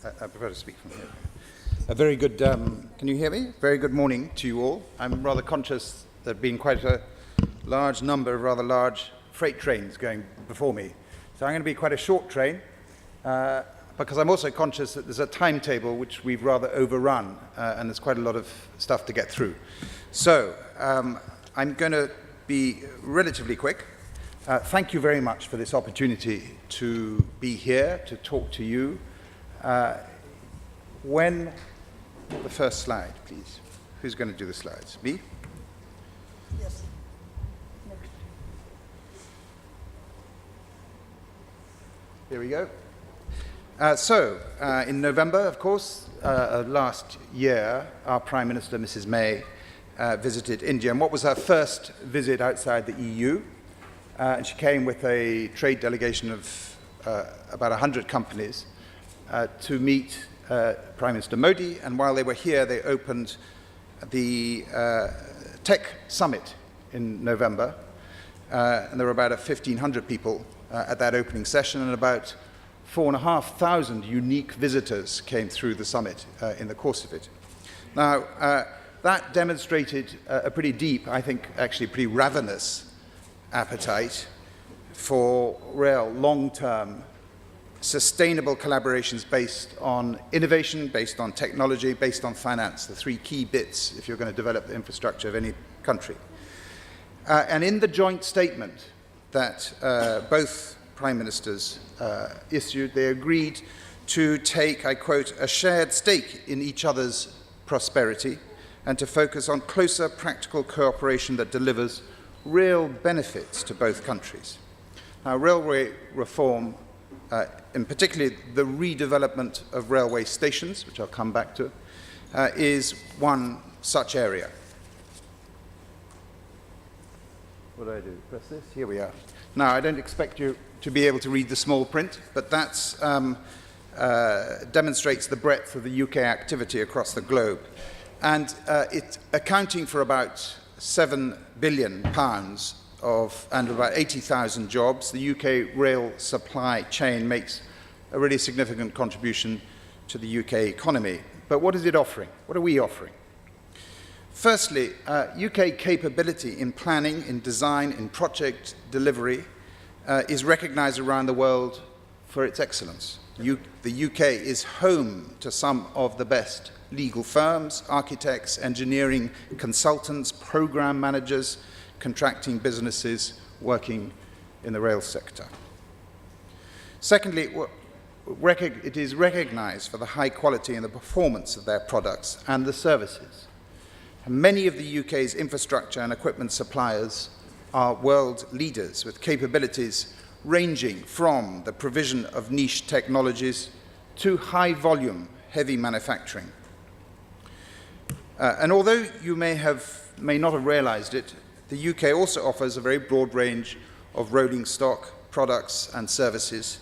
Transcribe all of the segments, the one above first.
I prefer to speak from here. A very good, can you hear me? Very good morning to you all. I'm rather conscious there have been quite a large number of rather large freight trains going before me. So I'm going to be quite a short train, because I'm also conscious that there's a timetable which we've rather overrun, and there's quite a lot of stuff to get through. So I'm going to be relatively quick. Thank you very much for this opportunity to be here, to talk to you. When the first slide, please. Who's going to do the slides? Me? Yes. Next. Here we go. In November, of course, last year, our Prime Minister, Mrs. May, visited India. And what was her first visit outside the EU? And she came with a trade delegation of about 100 companies to meet Prime Minister Modi. And while they were here, they opened the Tech Summit in November. And there were about 1,500 people at that opening session, and about 4,500 unique visitors came through the summit in the course of it. Now, that demonstrated a pretty deep, I think actually pretty ravenous appetite for real long-term sustainable collaborations based on innovation, based on technology, based on finance, the three key bits if you're going to develop the infrastructure of any country. And in the joint statement that both Prime Ministers issued, they agreed to take, I quote, a shared stake in each other's prosperity and to focus on closer practical cooperation that delivers real benefits to both countries. Now, railway reform, in particularly the redevelopment of railway stations, which I'll come back to, is one such area. What do I do? Press this? Here we are. Now, I don't expect you to be able to read the small print, but that demonstrates the breadth of the UK activity across the globe. And it's accounting for about £7 billion and about 80,000 jobs. The UK rail supply chain makes a really significant contribution to the UK economy. But what is it offering? What are we offering? Firstly, UK capability in planning, in design, in project delivery is recognised around the world for its excellence. The UK is home to some of the best legal firms, architects, engineering consultants, program managers, contracting businesses working in the rail sector. Secondly, it is recognised for the high quality and the performance of their products and the services. Many of the UK's infrastructure and equipment suppliers are world leaders with capabilities ranging from the provision of niche technologies to high-volume, heavy manufacturing. And although you may not have realised it, the UK also offers a very broad range of rolling stock products and services.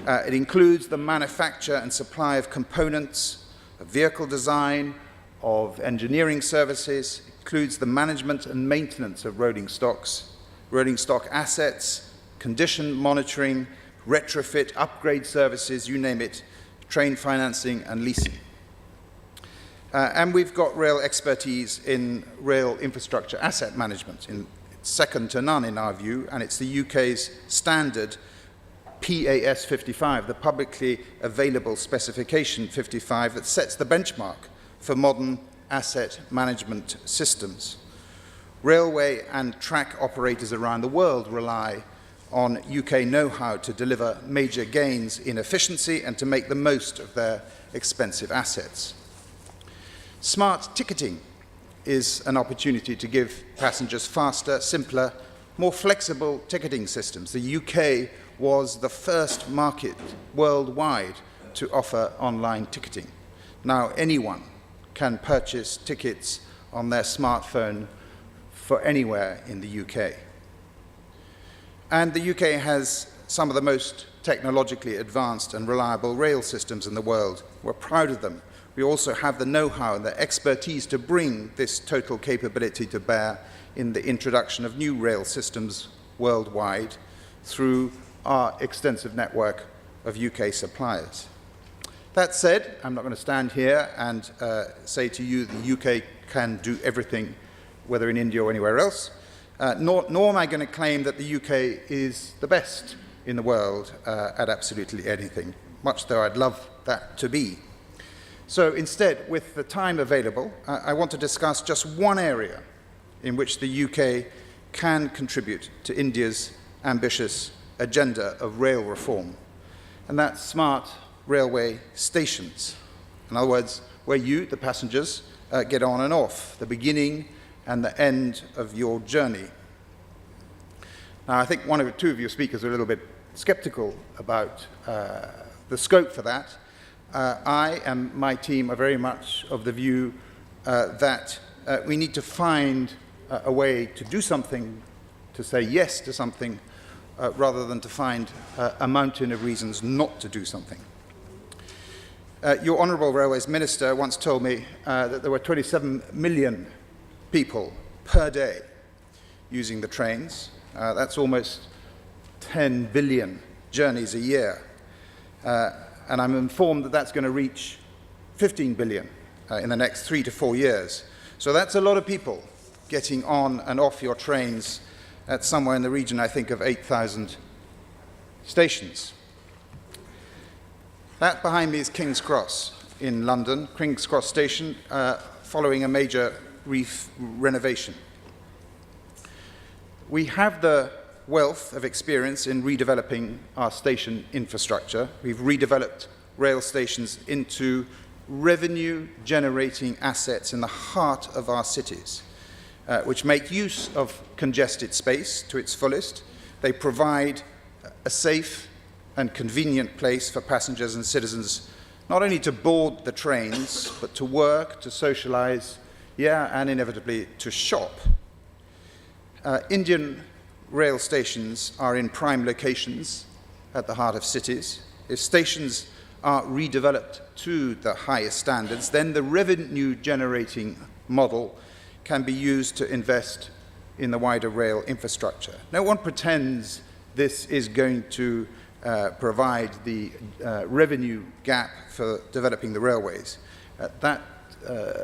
It includes the manufacture and supply of components, of vehicle design, of engineering services. It includes the management and maintenance of rolling stock assets, condition monitoring, retrofit, upgrade services, you name it, train financing and leasing. And we've got rail expertise in rail infrastructure asset management. It's second to none in our view, and it's the UK's standard PAS 55, the publicly available specification 55, that sets the benchmark for modern asset management systems. Railway and track operators around the world rely on UK know-how to deliver major gains in efficiency and to make the most of their expensive assets. Smart ticketing is an opportunity to give passengers faster, simpler, more flexible ticketing systems. The UK was the first market worldwide to offer online ticketing. Now anyone can purchase tickets on their smartphone for anywhere in the UK. And the UK has some of the most technologically advanced and reliable rail systems in the world. We're proud of them. We also have the know-how and the expertise to bring this total capability to bear in the introduction of new rail systems worldwide through our extensive network of UK suppliers. That said, I'm not going to stand here and say to you the UK can do everything, whether in India or anywhere else, nor am I going to claim that the UK is the best in the world at absolutely anything, much though I'd love that to be. So instead, with the time available, I want to discuss just one area in which the UK can contribute to India's ambitious agenda of rail reform, and that's smart railway stations. In other words, where you, the passengers, get on and off, the beginning and the end of your journey. Now, I think one or two of your speakers are a little bit skeptical about the scope for that. I and my team are very much of the view that we need to find a way to do something, to say yes to something, rather than to find a mountain of reasons not to do something. Your Honourable Railways Minister once told me that there were 27 million people per day using the trains. That's almost 10 billion journeys a year. And I'm informed that that's going to reach 15 billion in the next 3 to 4 years. So that's a lot of people getting on and off your trains at somewhere in the region, I think, of 8,000 stations. That behind me is King's Cross in London, King's Cross Station, following a major renovation. We have the wealth of experience in redeveloping our station infrastructure. We've redeveloped rail stations into revenue-generating assets in the heart of our cities, which make use of congested space to its fullest. They provide a safe and convenient place for passengers and citizens not only to board the trains, but to work, to socialize, and inevitably to shop. Indian rail stations are in prime locations at the heart of cities. If stations are redeveloped to the highest standards, then the revenue-generating model can be used to invest in the wider rail infrastructure. No one pretends this is going to provide the revenue gap for developing the railways. That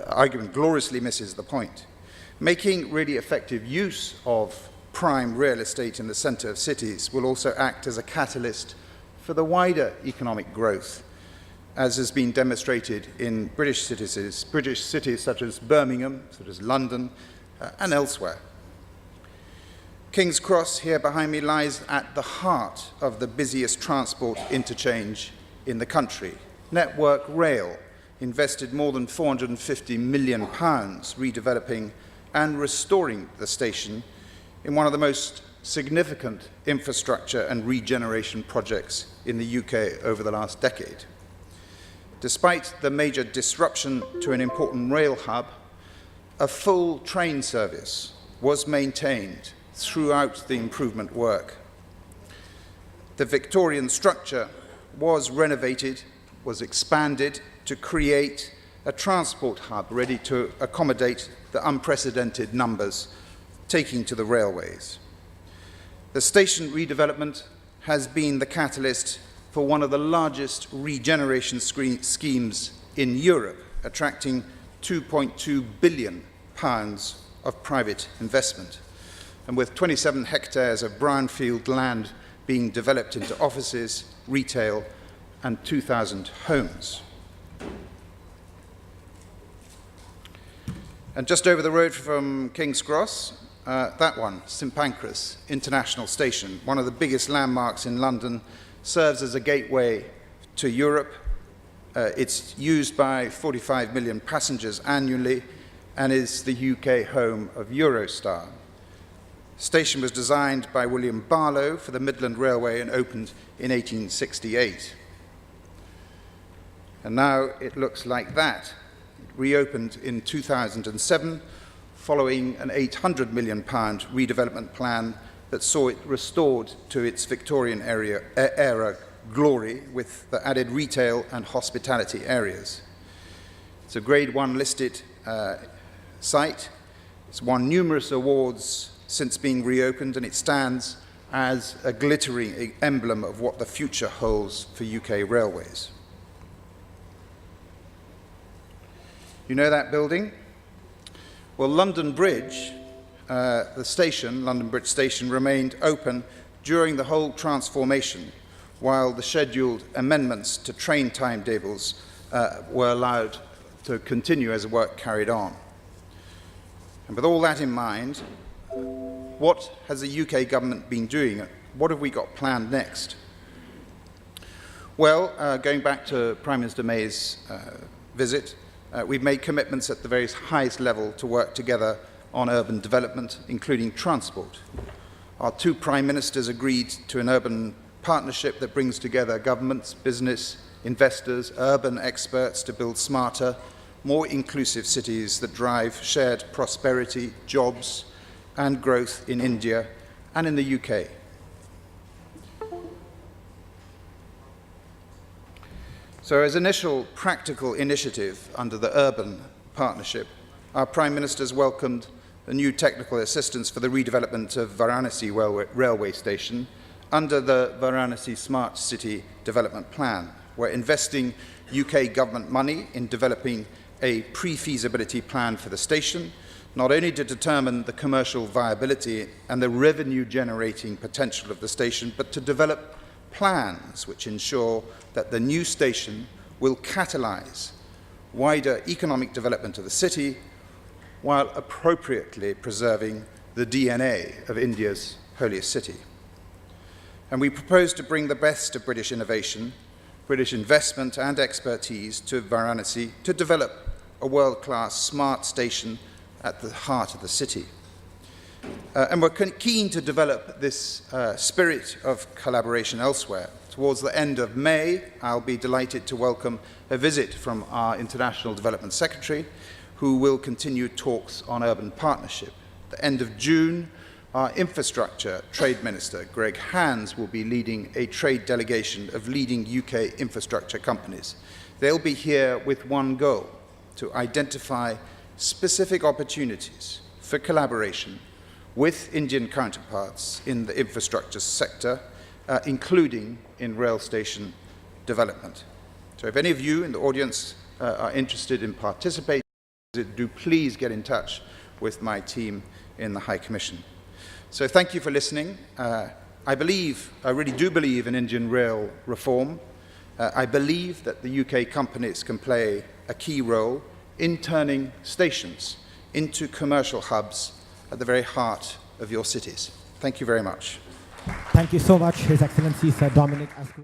argument gloriously misses the point. Making really effective use of prime real estate in the centre of cities will also act as a catalyst for the wider economic growth, as has been demonstrated in British cities such as Birmingham, such as London, and elsewhere. King's Cross, here behind me, lies at the heart of the busiest transport interchange in the country. Network Rail invested more than £450 million redeveloping and restoring the station in one of the most significant infrastructure and regeneration projects in the UK over the last decade. Despite the major disruption to an important rail hub, a full train service was maintained throughout the improvement work. The Victorian structure was renovated, was expanded to create a transport hub ready to accommodate the unprecedented numbers taking to the railways. The station redevelopment has been the catalyst for one of the largest regeneration schemes in Europe, attracting £2.2 billion of private investment. And with 27 hectares of brownfield land being developed into offices, retail, and 2,000 homes. And just over the road from King's Cross, that one, St Pancras International Station, one of the biggest landmarks in London, serves as a gateway to Europe. It's used by 45 million passengers annually and is the UK home of Eurostar. The station was designed by William Barlow for the Midland Railway and opened in 1868. And now it looks like that. It reopened in 2007 following an £800 million redevelopment plan that saw it restored to its Victorian era glory with the added retail and hospitality areas. It's a Grade 1 listed site. It's won numerous awards since being reopened, and it stands as a glittering emblem of what the future holds for UK railways. You know that building? Well, London Bridge, the station, London Bridge Station, remained open during the whole transformation, while the scheduled amendments to train timetables were allowed to continue as the work carried on. And with all that in mind, what has the UK government been doing? What have we got planned next? Well, going back to Prime Minister May's visit, we've made commitments at the very highest level to work together on urban development, including transport. Our two Prime Ministers agreed to an urban partnership that brings together governments, business, investors, urban experts to build smarter, more inclusive cities that drive shared prosperity, jobs, and growth in India and in the UK. So as initial practical initiative under the urban partnership, our Prime Ministers welcomed the new technical assistance for the redevelopment of Varanasi railway station under the Varanasi Smart City Development Plan. We're investing UK government money in developing a pre-feasibility plan for the station, not only to determine the commercial viability and the revenue-generating potential of the station, but to develop plans which ensure that the new station will catalyse wider economic development of the city while appropriately preserving the DNA of India's holiest city. And we propose to bring the best of British innovation, British investment and expertise to Varanasi to develop a world-class smart station at the heart of the city. And we're keen to develop this spirit of collaboration elsewhere. Towards the end of May, I'll be delighted to welcome a visit from our International Development Secretary, who will continue talks on urban partnership. At the end of June, our Infrastructure Trade Minister, Greg Hands, will be leading a trade delegation of leading UK infrastructure companies. They'll be here with one goal: to identify specific opportunities for collaboration with Indian counterparts in the infrastructure sector, including in rail station development. So if any of you in the audience are interested in participating, do please get in touch with my team in the High Commission. So thank you for listening. I really do believe in Indian rail reform. I believe that the UK companies can play a key role in turning stations into commercial hubs at the very heart of your cities. Thank you very much. Thank you so much, His Excellency Sir Dominic Asquith.